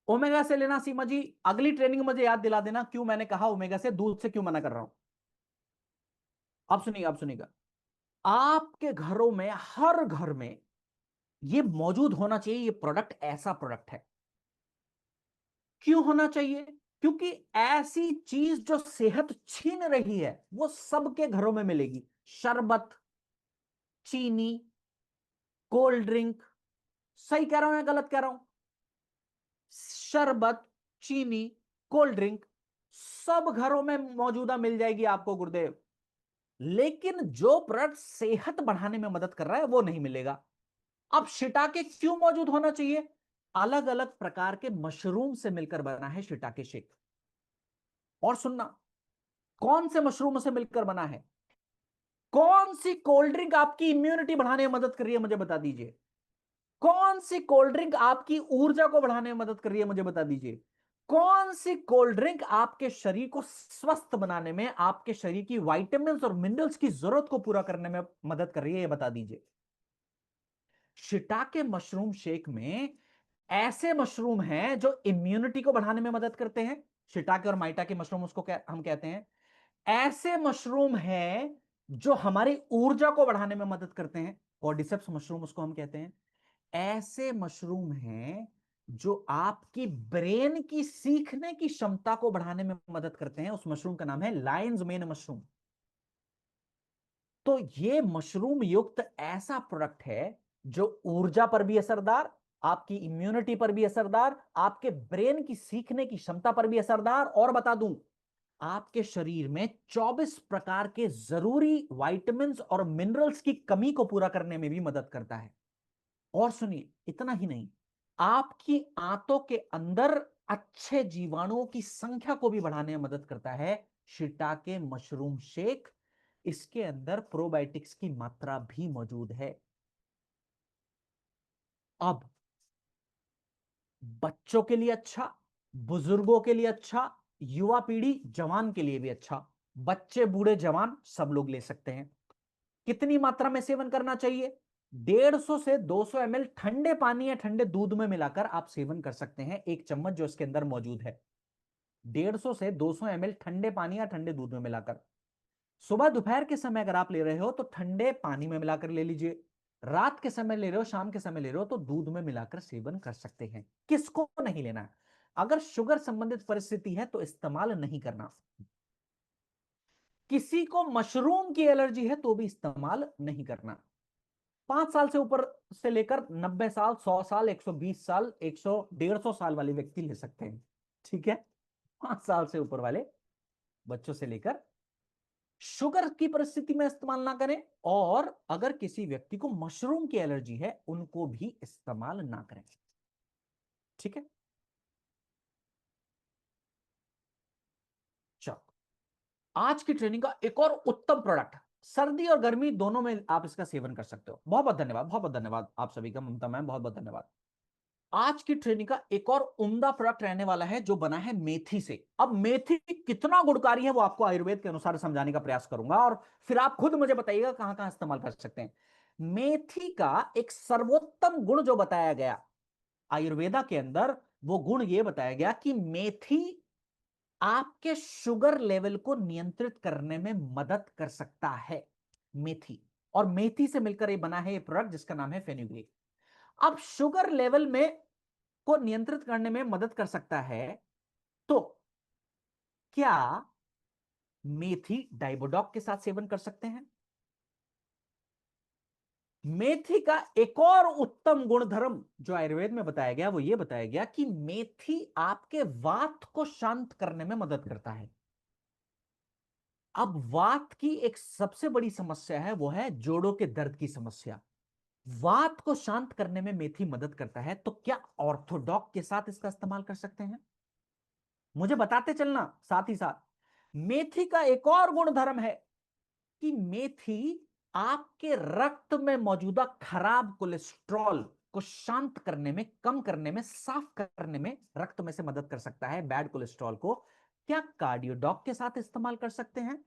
Omega से लेना सीमा जी, अगली ट्रेनिंग मुझे याद दिला देना क्यों मैंने कहा ओमेगा से, दूध से क्यों मना कर रहा हूं। आप सुनिएगा, आप सुनिएगा। आपके घरों में, हर घर में ये मौजूद होना चाहिए। ये प्रोडक्ट ऐसा प्रोडक्ट है। क्यों होना चाहिए? क्योंकि ऐसी चीज जो सेहत छीन रही है वो सबके घरों में मिलेगी। शरबत, चीनी, कोल्ड ड्रिंक। सही कह रहा हूं या गलत कह रहा हूं? शरबत, चीनी, कोल्ड ड्रिंक सब घरों में मौजूदा मिल जाएगी आपको गुरुदेव। लेकिन जो प्रोडक्ट सेहत बढ़ाने में मदद कर रहा है वो नहीं मिलेगा। अब शिटाके क्यों मौजूद होना चाहिए? अलग अलग प्रकार के मशरूम से मिलकर बना है शिटाके शेक। और सुनना, कौन से मशरूम से मिलकर बना है? कौन सी कोल्ड ड्रिंक आपकी इम्यूनिटी बढ़ाने में मदद कर रही है, मुझे बता दीजिए। कौन सी कोल्ड ड्रिंक आपकी ऊर्जा को बढ़ाने में मदद कर रही है, मुझे बता दीजिए। कौन सी कोल्ड ड्रिंक आपके शरीर को स्वस्थ बनाने में, आपके शरीर की विटामिन्स और मिनरल्स की जरूरत को पूरा करने में मदद कर रही है, ये बता दीजिए। शिटाके मशरूम शेक में ऐसे मशरूम हैं जो इम्यूनिटी को बढ़ाने में मदद करते हैं। शिटाके और माइटा के मशरूम उसको हम कहते हैं। ऐसे मशरूम हैं जो हमारी ऊर्जा को बढ़ाने में मदद करते हैं। कॉर्डिसेप्स मशरूम उसको हम कहते हैं। ऐसे मशरूम हैं जो आपकी ब्रेन की सीखने की क्षमता को बढ़ाने में मदद करते हैं। उस मशरूम का नाम है लायंस मेन मशरूम। तो ये मशरूम युक्त ऐसा प्रोडक्ट है जो ऊर्जा पर भी असरदार, आपकी इम्यूनिटी पर भी असरदार, आपके ब्रेन की सीखने की क्षमता पर भी असरदार, और बता दूं, आपके शरीर में 24 प्रकार के जरूरी विटामिन्स और मिनरल्स की कमी को पूरा करने में भी मदद करता है। और सुनिए, इतना ही नहीं, आपकी आंतों के अंदर अच्छे जीवाणुओं की संख्या को भी बढ़ाने में मदद करता है शिटाके मशरूम शेक। इसके अंदर प्रोबायोटिक्स की मात्रा भी मौजूद है। अब बच्चों के लिए अच्छा, बुजुर्गों के लिए अच्छा, युवा पीढ़ी, जवान के लिए भी अच्छा। बच्चे, बूढ़े, जवान सब लोग ले सकते हैं। कितनी मात्रा में सेवन करना चाहिए? 150 से 200 ml ठंडे पानी या ठंडे दूध में मिलाकर आप सेवन कर सकते हैं, एक चम्मच जो इसके अंदर मौजूद है। 150 से 200 ml ठंडे पानी या ठंडे दूध में मिलाकर। सुबह दोपहर के समय अगर आप ले रहे हो तो ठंडे पानी में मिलाकर ले लीजिए। रात के समय ले रहे हो, शाम के समय ले रहे हो तो दूध में मिलाकर सेवन कर सकते हैं। किसको नहीं लेना है? अगर शुगर संबंधित परिस्थिति है तो इस्तेमाल नहीं करना। किसी को मशरूम की एलर्जी है तो भी इस्तेमाल नहीं करना। 5 साल से ऊपर से लेकर 90 साल, 100 साल, 120 साल, 100, 150 साल वाले व्यक्ति ले सकते हैं। ठीक है? 5 साल से ऊपर वाले बच्चों से लेकर, शुगर की परिस्थिति में इस्तेमाल ना करें, और अगर किसी व्यक्ति को मशरूम की एलर्जी है उनको भी इस्तेमाल ना करें। ठीक है? चलो, आज की ट्रेनिंग का एक और उत्तम प्रोडक्ट, सर्दी और गर्मी दोनों में आप इसका सेवन कर सकते हो। बहुत बहुत धन्यवाद, बहुत बहुत धन्यवाद आप सभी का, ममता मैम बहुत बहुत धन्यवाद। आज की ट्रेनिंग का एक और उम्दा प्रोडक्ट रहने वाला है जो बना है मेथी से। अब मेथी कितना गुणकारी है वो आपको आयुर्वेद के अनुसार समझाने का प्रयास करूंगा, और फिर आप खुद मुझे बताइएगा कहां कहां इस्तेमाल कर सकते हैं। मेथी का एक सर्वोत्तम गुण जो बताया गया आयुर्वेदा के अंदर, वो गुण ये बताया गया कि मेथी आपके शुगर लेवल को नियंत्रित करने में मदद कर सकता है। मेथी, और मेथी से मिलकर ये बना है ये प्रोडक्ट जिसका नाम है फेनुग्रीक। अब शुगर लेवल में को नियंत्रित करने में मदद कर सकता है, तो क्या मेथी डाइबोडॉक के साथ सेवन कर सकते हैं? मेथी का एक और उत्तम गुणधर्म जो आयुर्वेद में बताया गया वो ये बताया गया कि मेथी आपके वात को शांत करने में मदद करता है। अब वात की एक सबसे बड़ी समस्या है, वो है जोड़ों के दर्द की समस्या। वात को शांत करने में मेथी मदद करता है, तो क्या ऑर्थोडॉक के साथ इसका इस्तेमाल कर सकते हैं? मुझे बताते चलना साथ ही साथ। मेथी का एक और गुणधर्म है कि मेथी आपके रक्त में मौजूदा खराब कोलेस्ट्रॉल को शांत करने में, कम करने में, साफ करने में रक्त में से मदद कर सकता है, बैड कोलेस्ट्रॉल को। क्या कार्डियोडॉक के साथ इस्तेमाल कर सकते हैं?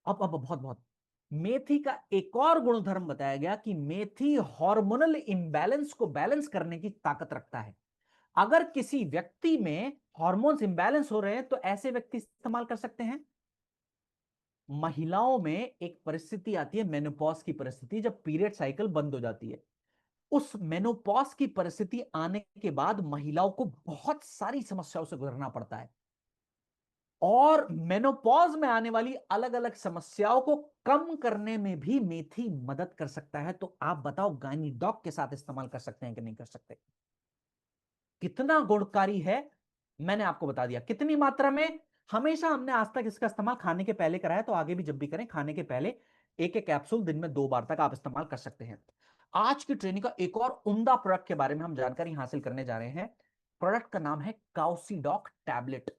अब बहुत बहुत, मेथी का एक और गुणधर्म बताया गया कि मेथी हार्मोनल इंबैलेंस को बैलेंस करने की ताकत रखता है। अगर किसी व्यक्ति में हार्मोन्स इंबैलेंस हो रहे हैं तो ऐसे व्यक्ति इस्तेमाल कर सकते हैं। महिलाओं में एक परिस्थिति आती है, मेनोपॉज की परिस्थिति, जब पीरियड साइकिल बंद हो जाती है। उस मेनोपॉज की परिस्थिति आने के बाद महिलाओं को बहुत सारी समस्याओं से गुजरना पड़ता है, और मेनोपॉज में आने वाली अलग अलग समस्याओं को कम करने में भी मेथी मदद कर सकता है। तो आप बताओ, गायनी डॉग के साथ इस्तेमाल कर सकते हैं कि नहीं कर सकते? कितना गुणकारी है मैंने आपको बता दिया। कितनी मात्रा में? हमेशा हमने आज तक इसका इस्तेमाल खाने के पहले कराया, तो आगे भी जब भी करें खाने के पहले एक एक कैप्सूल दिन में 2 बार तक आप इस्तेमाल कर सकते हैं। आज की ट्रेनिंग का एक और उम्दा प्रोडक्ट के बारे में हम जानकारी हासिल करने जा रहे हैं। प्रोडक्ट का नाम है काउसीडॉक टैबलेट।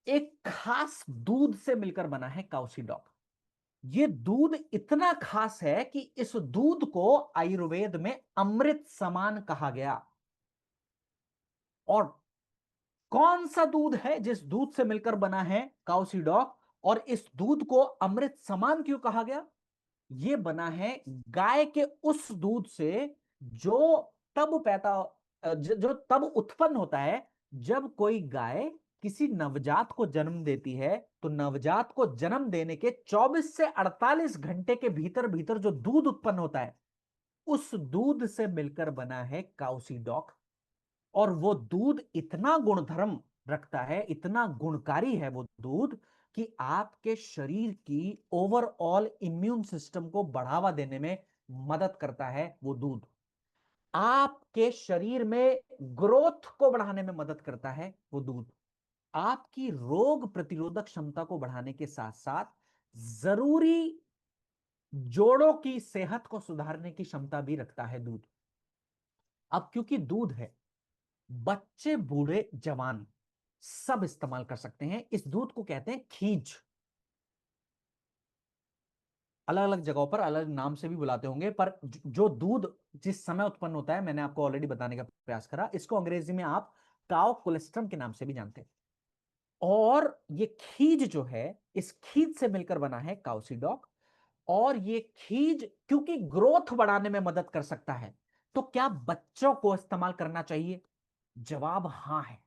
एक खास दूध से मिलकर बना है काउसीडॉक। यह दूध इतना खास है कि इस दूध को आयुर्वेद में अमृत समान कहा गया। और कौन सा दूध है जिस दूध से मिलकर बना है काउसीडॉक, और इस दूध को अमृत समान क्यों कहा गया? यह बना है गाय के उस दूध से जो तब पैदा जो तब उत्पन्न होता है जब कोई गाय किसी नवजात को जन्म देती है। तो नवजात को जन्म देने के 24 से 48 घंटे के भीतर भीतर जो दूध उत्पन्न होता है, उस दूध से मिलकर बना है काउसीडॉक। और वो दूध इतना गुणधर्म रखता है, इतना गुणकारी है वो दूध, कि आपके शरीर की ओवरऑल इम्यून सिस्टम को बढ़ावा देने में मदद करता है वो दूध। आपके शरीर में ग्रोथ को बढ़ाने में मदद करता है वो दूध। आपकी रोग प्रतिरोधक क्षमता को बढ़ाने के साथ साथ जरूरी जोड़ों की सेहत को सुधारने की क्षमता भी रखता है दूध। अब क्योंकि दूध है, बच्चे बूढ़े जवान सब इस्तेमाल कर सकते हैं। इस दूध को कहते हैं खीज। अलग अलग जगहों पर अलग नाम से भी बुलाते होंगे, पर जो दूध जिस समय उत्पन्न होता है, मैंने आपको ऑलरेडी बताने का प्रयास करा, इसको अंग्रेजी में आप काओ कोलेस्ट्रम के नाम से भी जानते हैं। और ये खीज जो है, इस खीज से मिलकर बना है काउसीडॉक। और ये खीज क्योंकि ग्रोथ बढ़ाने में मदद कर सकता है, तो क्या बच्चों को इस्तेमाल करना चाहिए? जवाब हां है।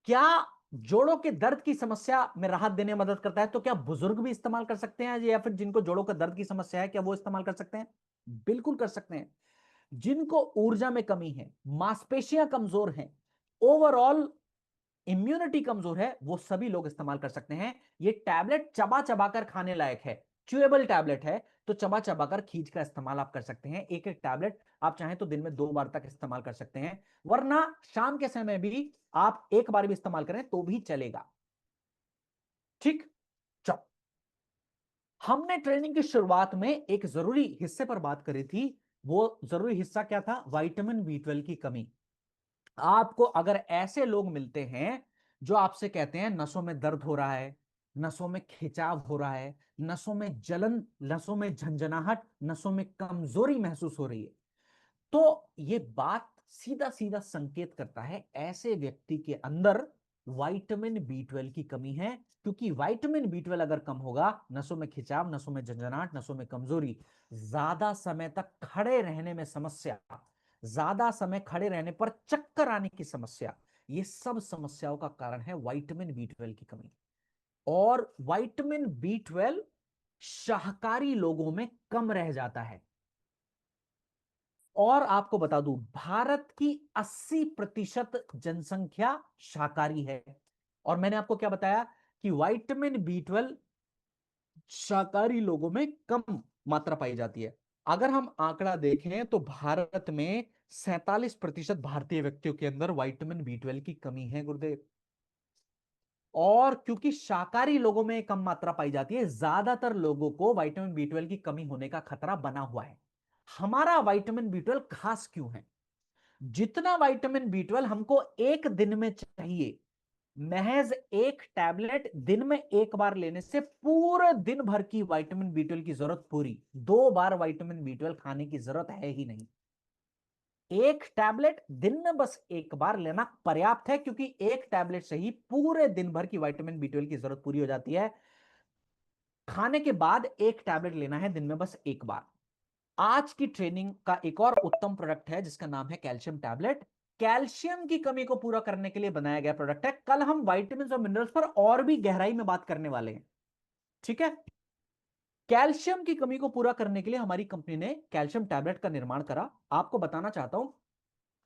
क्या जोड़ों के दर्द की समस्या में राहत देने में मदद करता है, तो क्या बुजुर्ग भी इस्तेमाल कर सकते हैं? या फिर जिनको जोड़ों का दर्द की समस्या है, क्या वो इस्तेमाल कर सकते हैं? बिल्कुल कर सकते हैं। जिनको ऊर्जा में कमी है, मांसपेशियां कमजोर हैं, ओवरऑल इम्यूनिटी कमजोर है, वो सभी लोग इस्तेमाल कर सकते हैं। ये टैबलेट चबा चबा कर खाने लायक है, च्यूएबल टैबलेट है, तो चबा चबा कर खींच का इस्तेमाल आप कर सकते हैं। एक एक टैबलेट आप चाहें तो दिन में 2 बार तक इस्तेमाल कर सकते हैं, वरना शाम के समय भी आप एक बार भी इस्तेमाल करें तो भी चलेगा। ठीक। चलो, हमने ट्रेनिंग की शुरुआत में एक जरूरी हिस्से पर बात करी थी। वो जरूरी हिस्सा क्या था? विटामिन बी 12 की कमी। आपको अगर ऐसे लोग मिलते हैं जो आपसे कहते हैं नसों में दर्द हो रहा है, नसों में खिंचाव हो रहा है, नसों में जलन, नसों में झंझनाहट, नसों में कमजोरी महसूस हो रही है, तो ये बात सीधा सीधा संकेत करता है ऐसे व्यक्ति के अंदर विटामिन बी 12 की कमी है। क्योंकि विटामिन बी 12 अगर कम होगा, नसों में खिंचाव, नसों में झंझनाहट, नसों में कमजोरी, ज्यादा समय तक खड़े रहने में समस्या, ज्यादा समय खड़े रहने पर चक्कर आने की समस्या, ये सब समस्याओं का कारण है विटामिन बी 12 की कमी। और विटामिन बी 12 शाकाहारी लोगों में कम रह जाता है। और आपको बता दूं, भारत की 80% जनसंख्या शाकाहारी है। और मैंने आपको क्या बताया कि विटामिन बी 12 शाकाहारी लोगों में कम मात्रा पाई जाती है। अगर हम आंकड़ा देखें तो भारत में 47% भारतीय व्यक्तियों के अंदर विटामिन बी 12 की कमी है गुरुदेव। और क्योंकि शाकाहारी लोगों में कम मात्रा पाई जाती है, ज्यादातर लोगों को विटामिन बी 12 की कमी होने का खतरा बना हुआ है। हमारा विटामिन बी 12 खास क्यों है? जितना विटामिन बी 12 हमको एक दिन में चाहिए, महज एक टैबलेट दिन में एक बार लेने से पूरे दिन भर की विटामिन बी 12 की जरूरत पूरी। 2 बार विटामिन बी 12 खाने की जरूरत है ही नहीं। एक टैबलेट दिन में बस एक बार लेना पर्याप्त है, क्योंकि एक टैबलेट से ही पूरे दिन भर की विटामिन बी 12 की जरूरत पूरी हो जाती है। खाने के बाद एक टैबलेट लेना है दिन में बस एक बार। आज की ट्रेनिंग का एक और उत्तम प्रोडक्ट है जिसका नाम है कैल्शियम टैबलेट। कैल्शियम की कमी को पूरा करने के लिए बनाया गया प्रोडक्ट है। कल हम विटामिन और मिनरल्स पर और भी गहराई में बात करने वाले हैं, ठीक है। कैल्शियम की कमी को पूरा करने के लिए हमारी कंपनी ने कैल्शियम टैबलेट का निर्माण करा। आपको बताना चाहता हूं,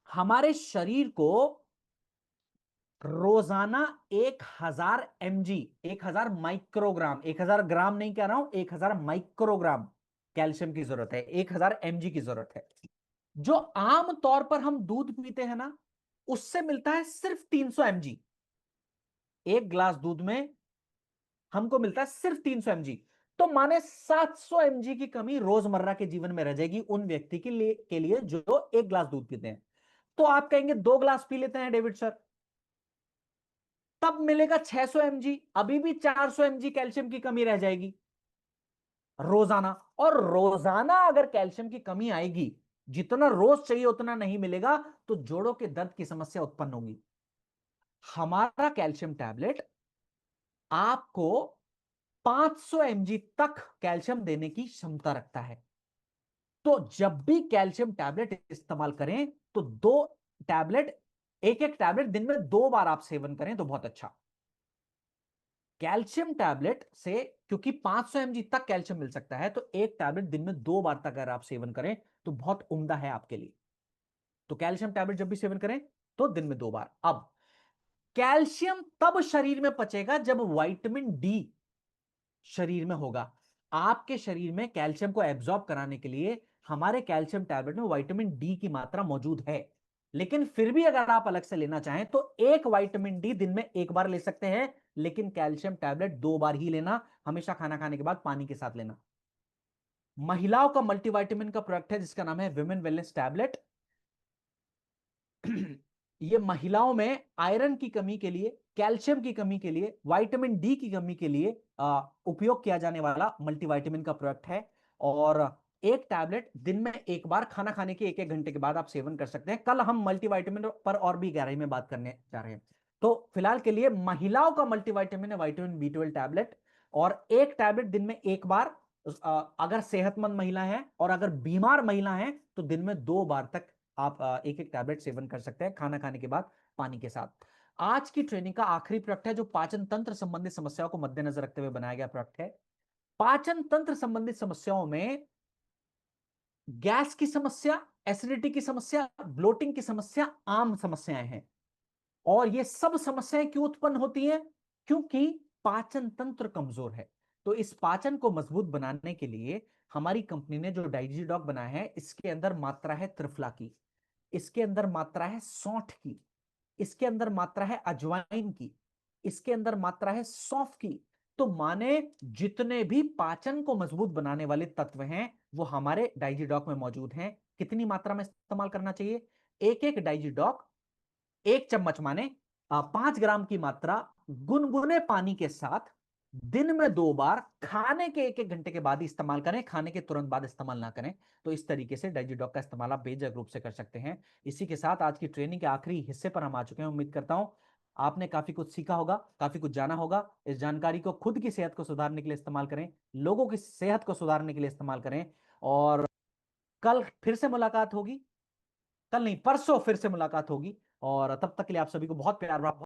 हमारे शरीर को रोजाना 1000 mg, 1000 माइक्रोग्राम, 1000 ग्राम नहीं कह रहा हूं, 1000 माइक्रोग्राम कैल्शियम की जरूरत है, 1000 mg की जरूरत है। जो आम तौर पर हम दूध पीते हैं ना, उससे मिलता है सिर्फ 300 mg। एक गिलास दूध में हमको मिलता है सिर्फ 300 mg। तो माने 700 mg की कमी रोजमर्रा के जीवन में रह जाएगी उन व्यक्ति के लिए जो एक गिलास दूध पीते हैं। तो आप कहेंगे 2 गिलास पी लेते हैं डेविड सर, तब मिलेगा 600 mg, अभी भी 400 mg कैल्शियम की कमी रह जाएगी रोजाना। और रोजाना अगर कैल्शियम की कमी आएगी, जितना रोज चाहिए उतना नहीं मिलेगा, तो जोड़ों के दर्द की समस्या उत्पन्न होगी। हमारा कैल्शियम टैबलेट आपको 500 mg तक कैल्शियम देने की क्षमता रखता है। तो जब भी कैल्शियम टैबलेट इस्तेमाल करें तो एक एक टैबलेट दिन में 2 बार आप सेवन करें तो बहुत अच्छा। कैल्शियम टैबलेट से क्योंकि 500 mg तक कैल्शियम मिल सकता है, तो एक टैबलेट दिन में 2 बार तक अगर आप सेवन करें तो बहुत उम्दा है आपके लिए। तो कैल्शियम टैबलेट जब भी सेवन करें तो दिन में 2 बार। अब कैल्शियम तब शरीर में पचेगा जब विटामिन डी शरीर में होगा। आपके शरीर में कैल्शियम को एब्जॉर्ब कराने के लिए हमारे कैल्शियम टैबलेट में विटामिन डी की मात्रा मौजूद है। लेकिन फिर भी अगर आप अलग से लेना चाहें तो एक विटामिन डी दिन में 1 बार ले सकते हैं, लेकिन कैल्शियम टैबलेट 2 बार ही लेना, हमेशा खाना खाने के बाद पानी के साथ लेना। महिलाओं का मल्टीविटामिन का प्रोडक्ट है जिसका नाम है विमेन वेलनेस टैबलेट। ये महिलाओं में आयरन की कमी के लिए, कैल्शियम की कमी के लिए, विटामिन डी की कमी के लिए उपयोग किया जाने वाला मल्टीविटामिन का प्रोडक्ट है। और एक टैबलेट दिन में 1 बार खाना खाने के 1-1 घंटे के बाद आप सेवन कर सकते हैं। कल हम मल्टीविटामिन पर और भी गहराई में बात करने जा रहे हैं। तो फिलहाल के लिए महिलाओं का मल्टीविटामिन है विटामिन बी 12 टैबलेट, और एक टैबलेट दिन में 1 बार। अगर सेहतमंद महिला है और अगर बीमार महिला है तो दिन में 2 बार तक आप एक एक टैबलेट सेवन कर सकते हैं खाना खाने के बाद पानी के साथ। आज की ट्रेनिंग का आखिरी प्रोडक्ट है जो पाचन तंत्र संबंधित समस्याओं को मद्देनजर रखते हुए बनाया गया प्रोडक्ट है। पाचन तंत्र संबंधित समस्याओं में गैस की समस्या, एसिडिटी की समस्या, ब्लोटिंग की समस्या आम समस्याएं हैं। और ये सब समस्याएं क्यों उत्पन्न होती हैं? क्योंकि पाचन तंत्र कमजोर है। तो इस पाचन को मजबूत बनाने के लिए हमारी कंपनी ने जो डाइजीडॉक बनाया है, इसके अंदर मात्रा है त्रिफला की, इसके अंदर मात्रा है सौंठ की, इसके अंदर मात्रा है अजवाइन की, इसके अंदर मात्रा है सौंफ की। तो माने जितने भी पाचन को मजबूत बनाने वाले तत्व हैं वो हमारे डाइजीडॉक में मौजूद हैं। कितनी मात्रा में इस्तेमाल करना चाहिए? एक एक डाइजीडॉक 1 चम्मच माने 5 ग्राम की मात्रा गुनगुने पानी के साथ दिन में 2 बार खाने के 1-1 घंटे के बाद ही इस्तेमाल करें, खाने के तुरंत बाद इस्तेमाल ना करें। तो इस तरीके से डाइजीडॉक का इस्तेमाल आप बेझिझक रूप से कर सकते हैं। इसी के साथ आज की ट्रेनिंग के आखिरी हिस्से पर हम आ चुके हैं। उम्मीद करता हूं आपने काफी कुछ सीखा होगा, काफी कुछ जाना होगा। इस जानकारी को खुद की सेहत को सुधारने के लिए इस्तेमाल करें, लोगों की सेहत को सुधारने के लिए इस्तेमाल करें। और कल फिर से मुलाकात होगी, कल नहीं परसों फिर से मुलाकात होगी। और तब तक के लिए आप सभी को बहुत प्यार,